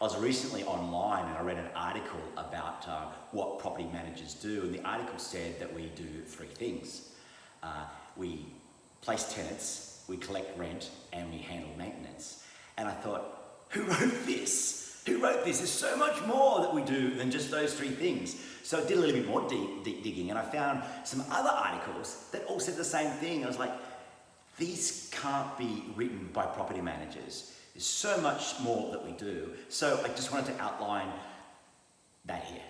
I was recently online and I read an article about what property managers do, and the article said that we do three things. We place tenants, we collect rent, and we handle maintenance. And I thought, who wrote this? Who wrote this? There's so much more that we do than just those three things. So I did a little bit more digging, and I found some other articles that all said the same thing. I was like, these can't be written by property managers. There's so much more that we do. So I just wanted to outline that here.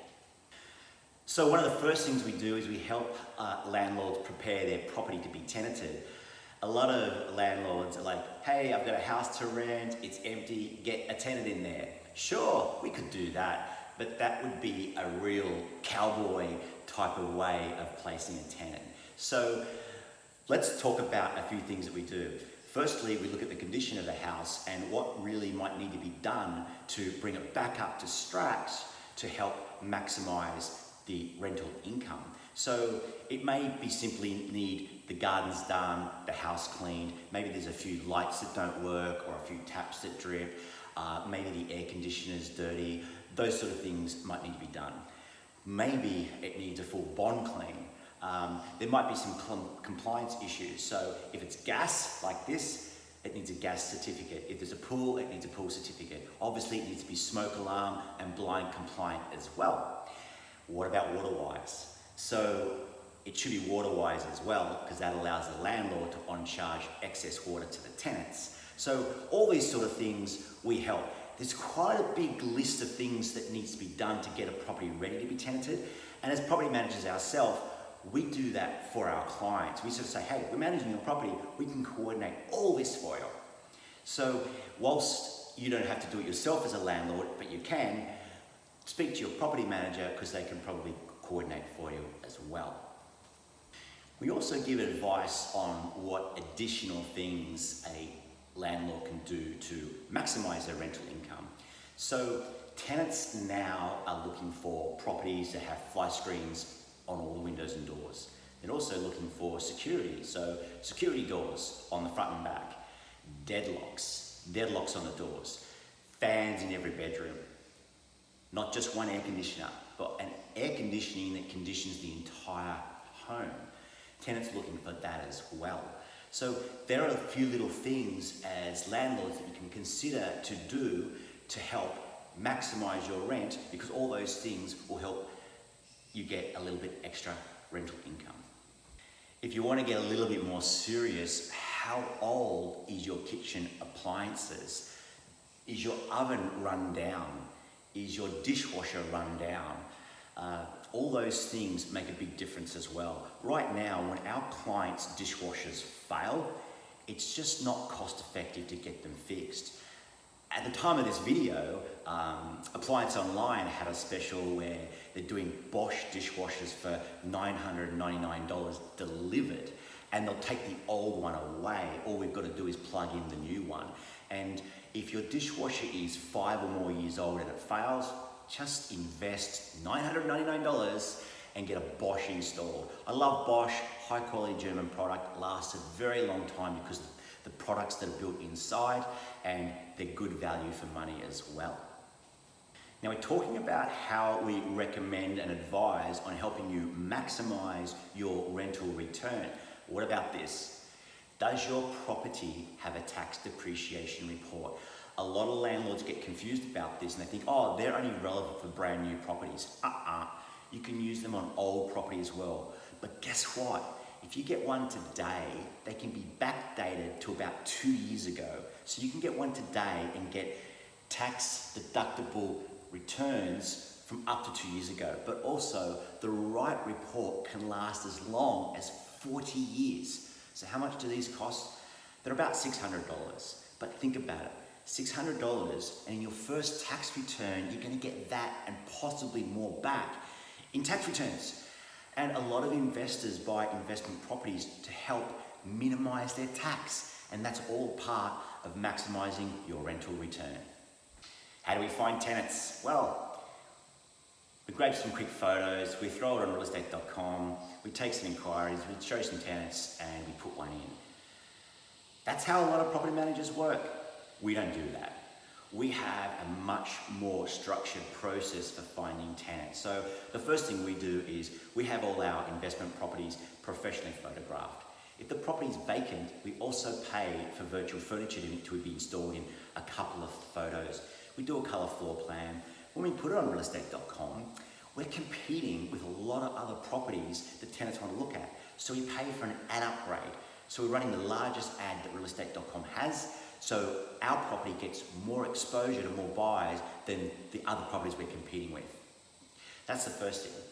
So one of the first things we do is we help landlords prepare their property to be tenanted. A lot of landlords are like, hey, I've got a house to rent, it's empty, get a tenant in there. Sure, we could do that, but that would be a real cowboy type of way of placing a tenant. So let's talk about a few things that we do. Firstly, we look at the condition of the house and what really might need to be done to bring it back up to scratch to help maximize the rental income. So it may be simply need the gardens done, the house cleaned, maybe there's a few lights that don't work or a few taps that drip, maybe the air conditioner's dirty, those sort of things might need to be done. Maybe it needs a full bond clean. There might be some compliance issues. So if it's gas like this, it needs a gas certificate. If there's a pool, it needs a pool certificate. Obviously it needs to be smoke alarm and blind compliant as well. What about water wise? So it should be water wise as well, because that allows the landlord to on-charge excess water to the tenants. So all these sort of things we help. There's quite a big list of things that needs to be done to get a property ready to be tenanted. And as property managers ourselves, we do that for our clients. We sort of say, hey, we're managing your property, we can coordinate all this for you. So whilst you don't have to do it yourself as a landlord, but you can, speak to your property manager because they can probably coordinate for you as well. We also give advice on what additional things a landlord can do to maximize their rental income. So tenants now are looking for properties that have fly screens on all the windows and doors. They're also looking for security, so security doors on the front and back, deadlocks on the doors, fans in every bedroom, not just one air conditioner, but an air conditioning that conditions the entire home. Tenants looking for that as well. So there are a few little things as landlords that you can consider to do to help maximize your rent, because all those things will help you get a little bit extra rental income. If you want to get a little bit more serious, how old is your kitchen appliances? Is your oven run down? Is your dishwasher run down? All those things make a big difference as well. Right now, when our clients' dishwashers fail, it's just not cost effective to get them fixed. At the time of this video, Appliance Online had a special where they're doing Bosch dishwashers for $999 delivered, and they'll take the old one away. All we've got to do is plug in the new one. And if your dishwasher is 5 or more years old and it fails, just invest $999 and get a Bosch installed. I love Bosch, high quality German product, lasts a very long time because the products that are built inside, and they're good value for money as well. Now we're talking about how we recommend and advise on helping you maximize your rental return. What about this? Does your property have a tax depreciation report? A lot of landlords get confused about this and they think, oh, they're only relevant for brand new properties. You can use them on old property as well. But guess what? If you get one today, they can be backdated to about 2 years ago. So you can get one today and get tax deductible returns from up to 2 years ago. But also, the right report can last as long as 40 years. So how much do these cost? They're about $600. But think about it. $600, and in your first tax return, you're going to get that and possibly more back in tax returns. And a lot of investors buy investment properties to help minimize their tax, and that's all part of maximizing your rental return. How do we find tenants? Well, we grab some quick photos, we throw it on realestate.com, we take some inquiries, we show some tenants, and we put one in. That's how a lot of property managers work. We don't do that. we have a much more structured process for finding tenants. So the first thing we do is we have all our investment properties professionally photographed. If the property is vacant, we also pay for virtual furniture to be installed in a couple of photos. We do a colour floor plan. When we put it on realestate.com, we're competing with a lot of other properties that tenants want to look at. So we pay for an ad upgrade. So we're running the largest ad that realestate.com has. So our property gets more exposure to more buyers than the other properties we're competing with. That's the first thing.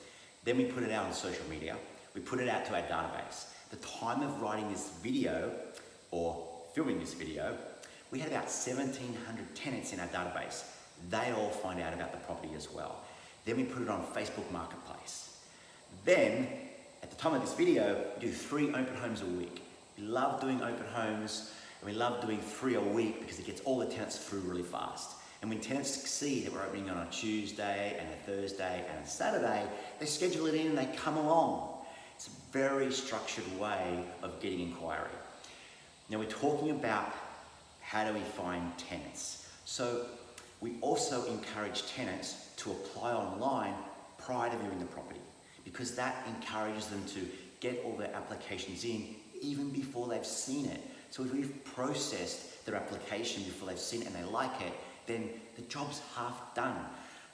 Then we put it out on social media. We put it out to our database. At the time of writing this video or filming this video, we had about 1,700 tenants in our database. They all find out about the property as well. Then we put it on Facebook Marketplace. Then, at the time of this video, we do 3 open homes a week. We love doing open homes, and we love doing 3 a week because it gets all the tenants through really fast. And when tenants see that we're opening on a Tuesday and a Thursday and a Saturday, they schedule it in and they come along. It's a very structured way of getting inquiry. Now we're talking about how do we find tenants. So we also encourage tenants to apply online prior to viewing the property because that encourages them to get all their applications in even before they've seen it. So if we've processed their application before they've seen it and they like it, then the job's half done.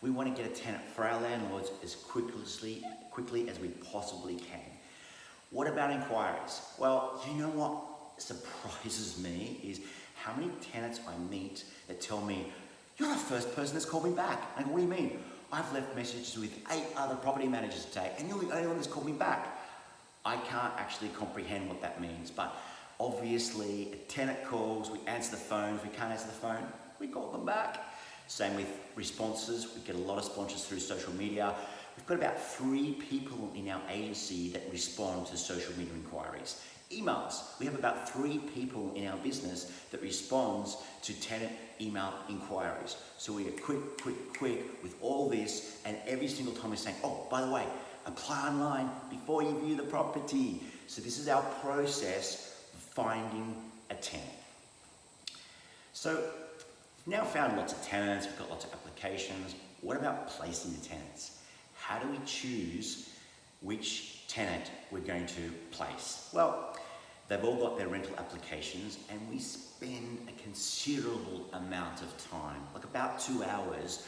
We want to get a tenant for our landlords as quickly as we possibly can. What about inquiries? Well, you know what surprises me is how many tenants I meet that tell me, "You're the first person that's called me back." I go, "What do you mean?" "I've left messages with 8 other property managers today and you're the only one that's called me back." I can't actually comprehend what that means, but obviously a tenant calls, we answer the phone. If we can't answer the phone, we call them back. Same with responses. We get a lot of responses through social media. We've got about 3 people in our agency that respond to social media inquiries. Emails. We have about 3 people in our business that responds to tenant email inquiries. So we are quick with all this, and every single time we're saying, "Oh, by the way, apply online before you view the property." So this is our process for finding a tenant. So we've now found lots of tenants, we've got lots of applications. What about placing the tenants? How do we choose which tenant we're going to place? Well, they've all got their rental applications and we spend a considerable amount of time, like about 2 hours,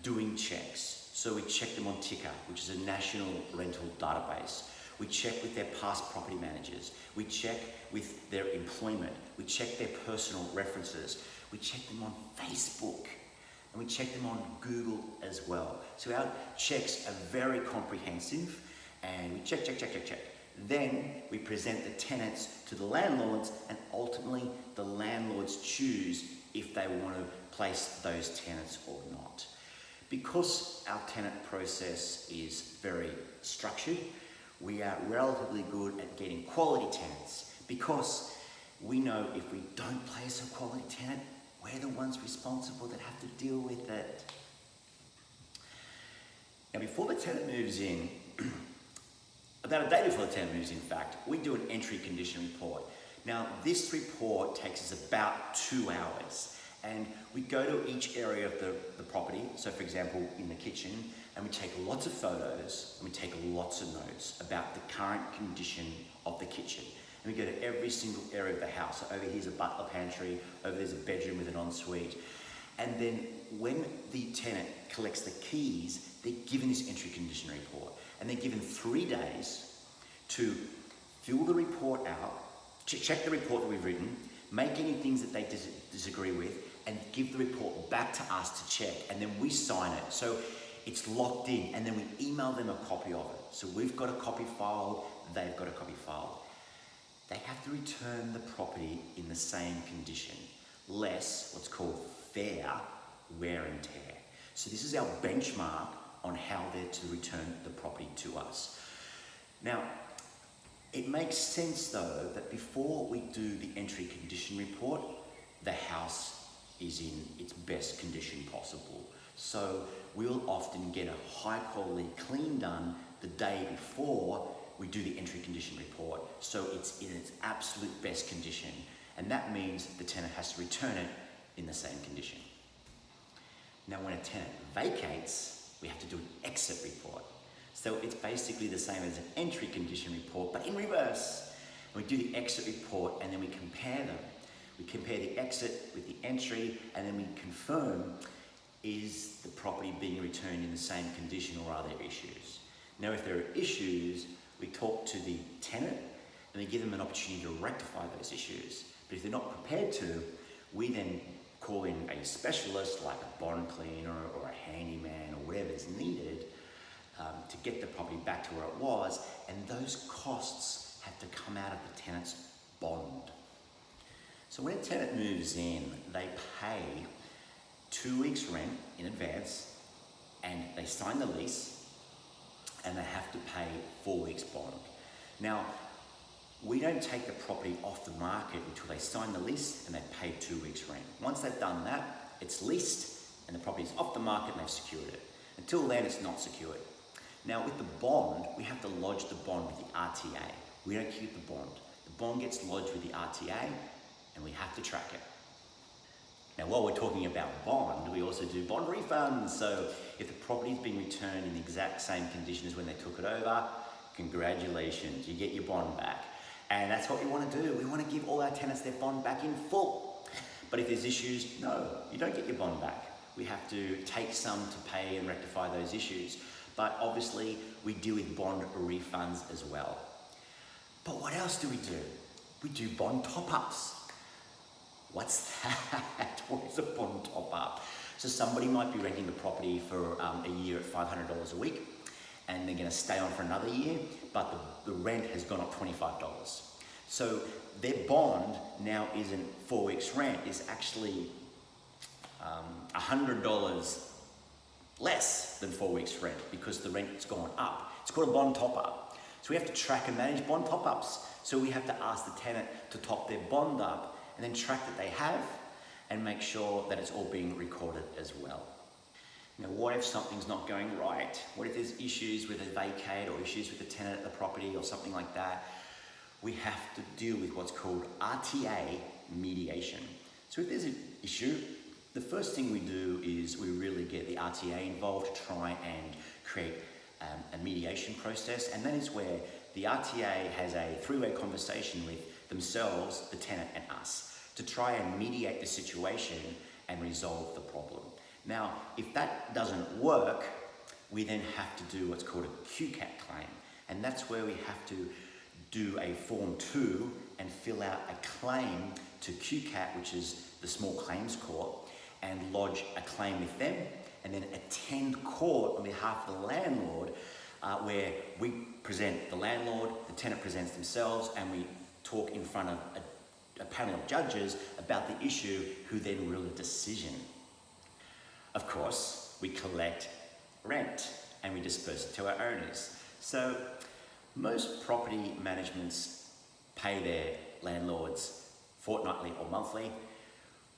doing checks. So we check them on Ticker, which is a national rental database. We check with their past property managers. We check with their employment. We check their personal references. We check them on Facebook. And we check them on Google as well. So our checks are very comprehensive and we check. Then we present the tenants to the landlords and ultimately the landlords choose if they want to place those tenants or not. Because our tenant process is very structured, we are relatively good at getting quality tenants because we know if we don't place a quality tenant, we're the ones responsible that have to deal with it. Now, before the tenant moves in, about a day before the tenant moves in, fact, we do an entry condition report. Now, this report takes us about 2 hours, and we go to each area of the property, so for example, in the kitchen, and we take lots of photos, and we take lots of notes about the current condition of the kitchen. And we go to every single area of the house. So over here's a butler pantry, over there's a bedroom with an ensuite. And then when the tenant collects the keys, they're given this entry condition report. And they're given 3 days to fill the report out, check the report that we've written, make any things that they disagree with, and give the report back to us to check. And then we sign it. So it's locked in. And then we email them a copy of it. So we've got a copy filed, they've got a copy filed. They have to return the property in the same condition, less what's called fair wear and tear. So this is our benchmark on how they're to return the property to us. Now, it makes sense though that before we do the entry condition report, the house is in its best condition possible. So we'll often get a high quality clean done the day before we do the entry condition report, so it's in its absolute best condition, and that means the tenant has to return it in the same condition. Now, when a tenant vacates, we have to do an exit report. So it's basically the same as an entry condition report, but in reverse. We do the exit report and then we compare them. We compare the exit with the entry and then we confirm, is the property being returned in the same condition or are there issues? Now, if there are issues, we talk to the tenant and we give them an opportunity to rectify those issues. But if they're not prepared to, we then call in a specialist like a bond cleaner or a handyman or whatever is needed to get the property back to where it was, and those costs have to come out of the tenant's bond. So when a tenant moves in, they pay 2 weeks rent in advance and they sign the lease and they have to pay 4 weeks bond. Now, we don't take the property off the market until they sign the lease and they've paid 2 weeks rent. Once they've done that, it's leased and the property is off the market and they've secured it. Until then, it's not secured. Now, with the bond, we have to lodge the bond with the RTA. We don't keep the bond. The bond gets lodged with the RTA and we have to track it. Now, while we're talking about bond, we also do bond refunds. So if the property's been returned in the exact same condition as when they took it over, congratulations, you get your bond back. And that's what we want to do. We want to give all our tenants their bond back in full. But if there's issues, no, you don't get your bond back. We have to take some to pay and rectify those issues. But obviously, we deal with bond refunds as well. But what else do? We do bond top-ups. What's that? What is a bond top-up? So somebody might be renting the property for a year at $500 a week, and they're going to stay on for another year, but the rent has gone up $25. So their bond now isn't 4 weeks rent, it's actually $100 less than 4 weeks rent because the rent's gone up. It's called a bond top-up. So we have to track and manage bond top-ups. So we have to ask the tenant to top their bond up and then track that they have and make sure that it's all being recorded as well. Now, what if something's not going right? What if there's issues with a vacate or issues with the tenant at the property or something like that? We have to deal with what's called RTA mediation. So if there's an issue, the first thing we do is we really get the RTA involved to try and create a mediation process, and that is where the RTA has a three-way conversation with themselves, the tenant and us, to try and mediate the situation and resolve the problem. Now, if that doesn't work, we then have to do what's called a QCAT claim, and that's where we have to do a Form 2 and fill out a claim to QCAT, which is the Small Claims Court, and lodge a claim with them, and then attend court on behalf of the landlord, where we present the landlord, the tenant presents themselves, and we talk in front of a panel of judges about the issue, who then rule a decision. Of course, we collect rent and we disperse it to our owners. So most property managements pay their landlords fortnightly or monthly.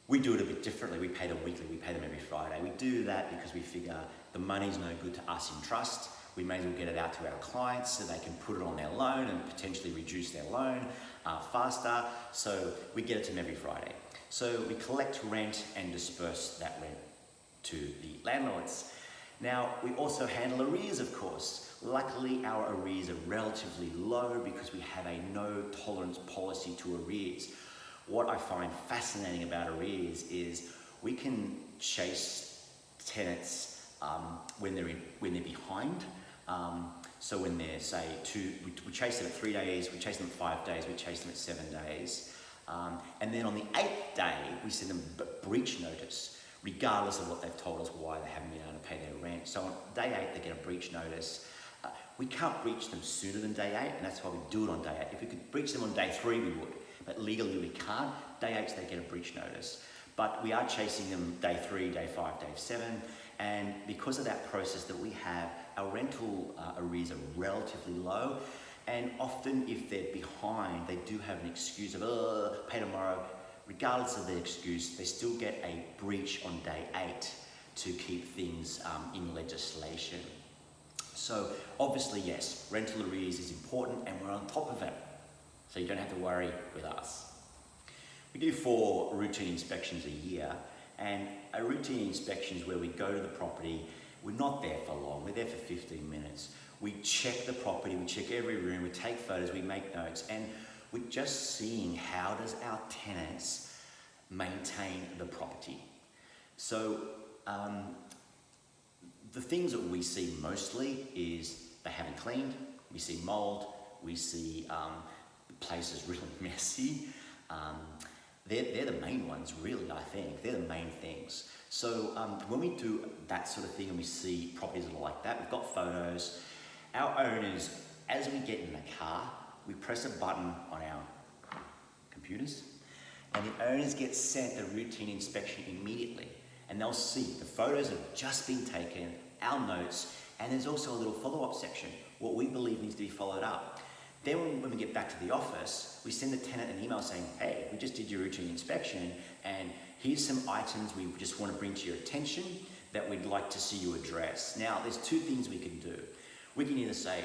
We do it a bit differently. We pay them weekly, we pay them every Friday. We do that because we figure the money's no good to us in trust. We may as well get it out to our clients so they can put it on their loan and potentially reduce their loan faster. So we get it to them every Friday. So we collect rent and disperse that rent to the landlords. Now, we also handle arrears, of course. Luckily, our arrears are relatively low because we have a no tolerance policy to arrears. What I find fascinating about arrears is we can chase tenants when they're behind. So when they're, say, we chase them at 3 days, we chase them at 5 days, we chase them at 7 days. And then on the 8th day, we send them a breach notice, regardless of what they've told us why they haven't been able to pay their rent. So on day 8, they get a breach notice. We can't breach them sooner than day 8, and that's why we do it on day 8. If we could breach them on day 3, we would, but legally we can't. Day 8, they get a breach notice. But we are chasing them day 3, day 5, day 7, and because of that process that we have, our rental arrears are relatively low, and often if they're behind, they do have an excuse of, pay tomorrow. Regardless of the excuse, they still get a breach on day 8 to keep things in legislation. So obviously, yes, rental arrears is important and we're on top of it. So you don't have to worry with us. We do 4 routine inspections a year, And a routine inspection is where we go to the property. We're not there for long, we're there for 15 minutes. We check the property, we check every room, we take photos, we make notes, and we're just seeing how does our tenants maintain the property. So the things that we see mostly is they haven't cleaned, we see mold, we see the place is really messy. They're the main ones, really, I think. They're the main things. So when we do that sort of thing and we see properties that are like that, we've got photos. Our owners, as we get in the car, we press a button on our computers, and the owners get sent a routine inspection immediately. And they'll see the photos have just been taken, our notes, and there's also a little follow-up section, what we believe needs to be followed up. Then when we get back to the office, we send the tenant an email saying, hey, we just did your routine inspection and here's some items we just want to bring to your attention that we'd like to see you address. Now, there's two things we can do. We can either say,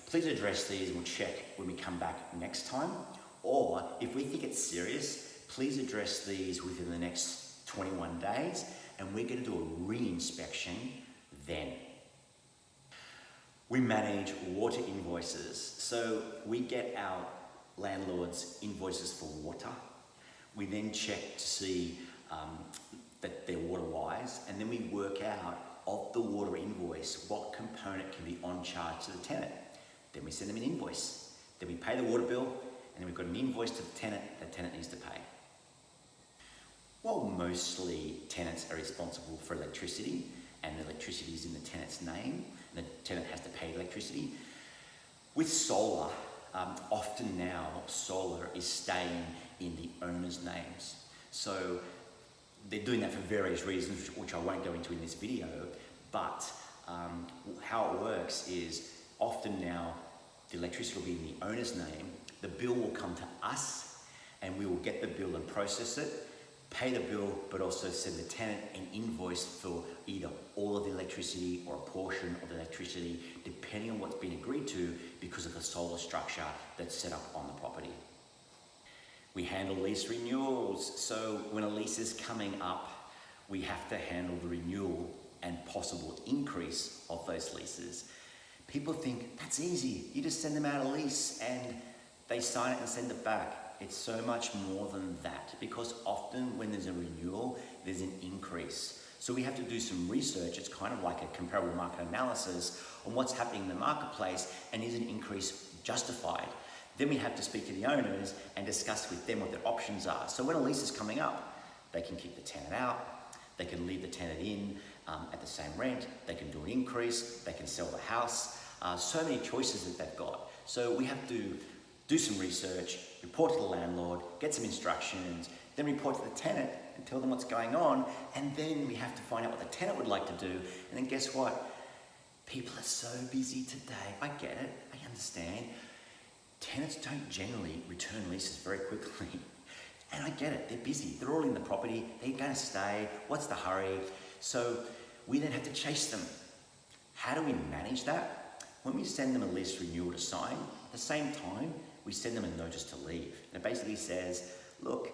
please address these and we'll check when we come back next time. Or if we think it's serious, please address these within the next 21 days and we're going to do a re-inspection then. We manage water invoices. So we get our landlords invoices for water. We then check to see that they're water wise, and then we work out of the water invoice what component can be on charge to the tenant. Then we send them an invoice. Then we pay the water bill, and then we've got an invoice to the tenant needs to pay. While mostly tenants are responsible for electricity, and the electricity is in the tenant's name, and the tenant has to pay electricity. With solar, often now solar is staying in the owner's names. So they're doing that for various reasons, which I won't go into in this video, but how it works is often now the electricity will be in the owner's name, the bill will come to us, and we will get the bill and process it, pay the bill, but also send the tenant an invoice for either all of the electricity or a portion of the electricity, depending on what's been agreed to because of the solar structure that's set up on the property. We handle lease renewals. So when a lease is coming up, we have to handle the renewal and possible increase of those leases. People think that's easy. You just send them out a lease and they sign it and send it back. It's so much more than that because often when there's a renewal, there's an increase. So we have to do some research. It's kind of like a comparable market analysis on what's happening in the marketplace and is an increase justified. Then we have to speak to the owners and discuss with them what their options are. So when a lease is coming up, they can keep the tenant out, they can leave the tenant in at the same rent, they can do an increase, they can sell the house. So many choices that they've got. So we have to do some research, report to the landlord, get some instructions, then report to the tenant and tell them what's going on, and then we have to find out what the tenant would like to do. And then guess what? People are so busy today. I get it, I understand. Tenants don't generally return leases very quickly. And I get it, they're busy, they're all in the property, they're gonna stay, what's the hurry? So we then have to chase them. How do we manage that? When we send them a lease renewal to sign, at the same time, we send them a notice to leave. And it basically says, look,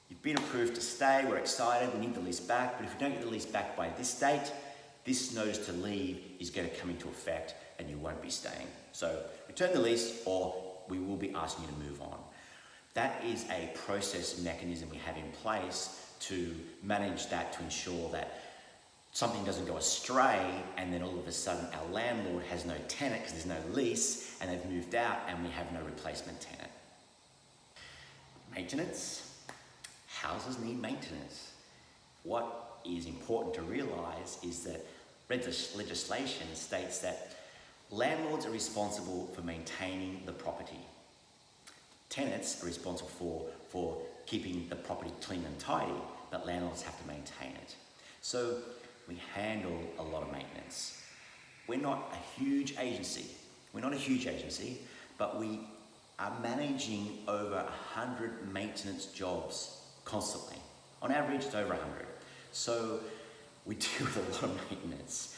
you've been approved to stay, we're excited, we need the lease back, but if you don't get the lease back by this date, this notice to leave is going to come into effect and you won't be staying. So return the lease or we will be asking you to move on. That is a process mechanism we have in place to manage that, to ensure that something doesn't go astray and then all of a sudden our landlord has no tenant because there's no lease and they've moved out and we have no replacement tenant. Maintenance. Houses need maintenance. What is important to realise is that legislation states that landlords are responsible for maintaining the property. Tenants are responsible for keeping the property clean and tidy, but landlords have to maintain it. So we handle a lot of maintenance. We're not a huge agency. But we are managing over 100 maintenance jobs constantly. On average, it's over 100. So we deal with a lot of maintenance.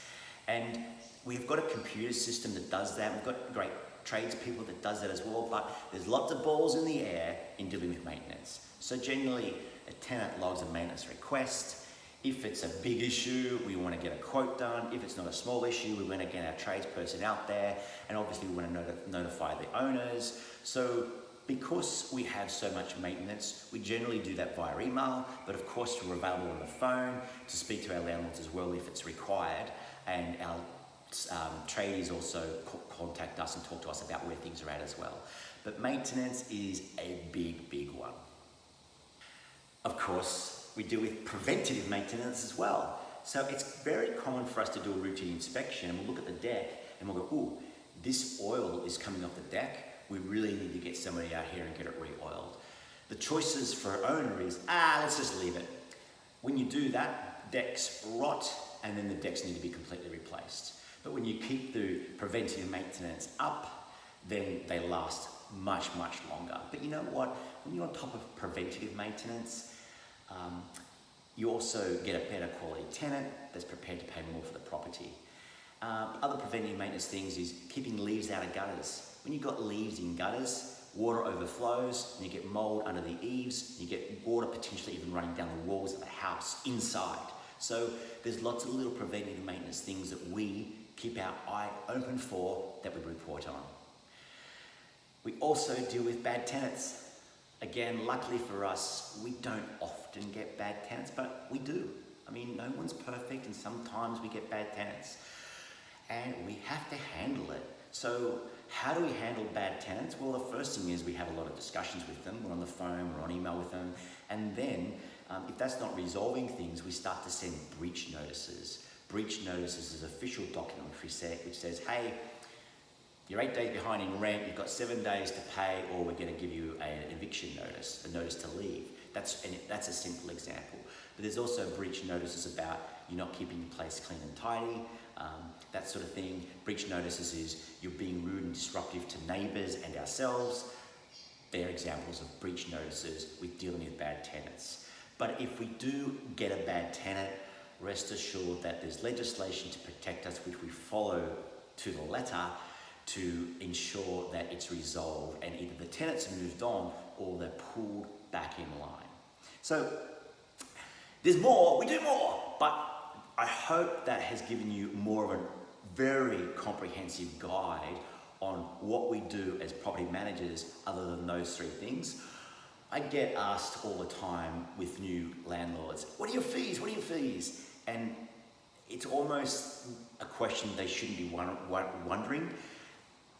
And we've got a computer system that does that. We've got great tradespeople that does that as well, but there's lots of balls in the air in dealing with maintenance. So generally, a tenant logs a maintenance request. If it's a big issue, we want to get a quote done. If it's not a small issue, we want to get our tradesperson out there, and obviously we want to notify the owners. So because we have so much maintenance, we generally do that via email, but of course we're available on the phone to speak to our landlords as well if it's required, and our tradies also contact us and talk to us about where things are at as well. But maintenance is a big one. Of course, we deal with preventative maintenance as well. So it's very common for us to do a routine inspection, and we'll look at the deck and we'll go, ooh, this oil is coming off the deck. We really need to get somebody out here and get it re-oiled. The choices for an owner is, let's just leave it. When you do that, decks rot, and then the decks need to be completely replaced. But when you keep the preventative maintenance up, then they last much longer. But you know what? When you're on top of preventative maintenance, you also get a better quality tenant that's prepared to pay more for the property. Other preventative maintenance things is keeping leaves out of gutters. When you've got leaves in gutters, water overflows, and you get mold under the eaves, you get water potentially even running down the walls of the house inside. So there's lots of little preventative maintenance things that we keep our eye open for that we report on. We also deal with bad tenants. Again, luckily for us, we don't often get bad tenants, but we do. I mean, no one's perfect, and sometimes we get bad tenants. And we have to handle it. So how do we handle bad tenants? Well, the first thing is we have a lot of discussions with them. We're on the phone, we're on email with them. And then, if that's not resolving things, we start to send breach notices. Breach notices is an official document which says, hey, you're 8 days behind in rent, you've got 7 days to pay, or we're going to give you an eviction notice, a notice to leave. That's a simple example. But there's also breach notices about you're not keeping your place clean and tidy, that sort of thing. Breach notices is you're being rude and disruptive to neighbours and ourselves. They're examples of breach notices with dealing with bad tenants. But if we do get a bad tenant, rest assured that there's legislation to protect us, which we follow to the letter, to ensure that it's resolved and either the tenants have moved on or they're pulled back in line. So there's more, we do more, but I hope that has given you more of a very comprehensive guide on what we do as property managers other than those three things. I get asked all the time with new landlords, what are your fees? What are your fees? And it's almost a question they shouldn't be wondering.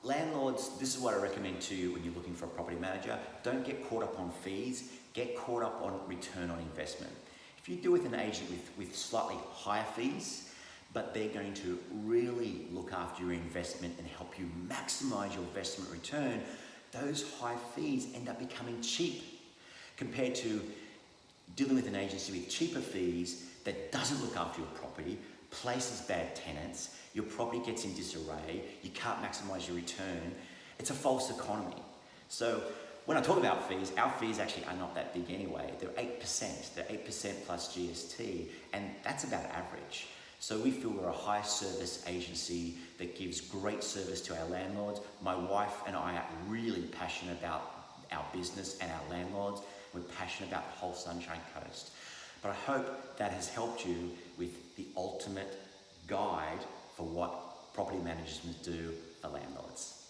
Landlords, this is what I recommend to you when you're looking for a property manager. Don't get caught up on fees, get caught up on return on investment. If you deal with an agent with slightly higher fees, but they're going to really look after your investment and help you maximize your investment return, those high fees end up becoming cheap compared to dealing with an agency with cheaper fees that doesn't look after your property, places bad tenants, your property gets in disarray, you can't maximize your return. It's a false economy. So when I talk about fees, our fees actually are not that big anyway. They're 8%. They're 8% plus GST, and that's about average. So we feel we're a high service agency that gives great service to our landlords. My wife and I are really passionate about our business and our landlords. We're passionate about the whole Sunshine Coast. But I hope that has helped you with the ultimate guide for what property managers must do for landlords.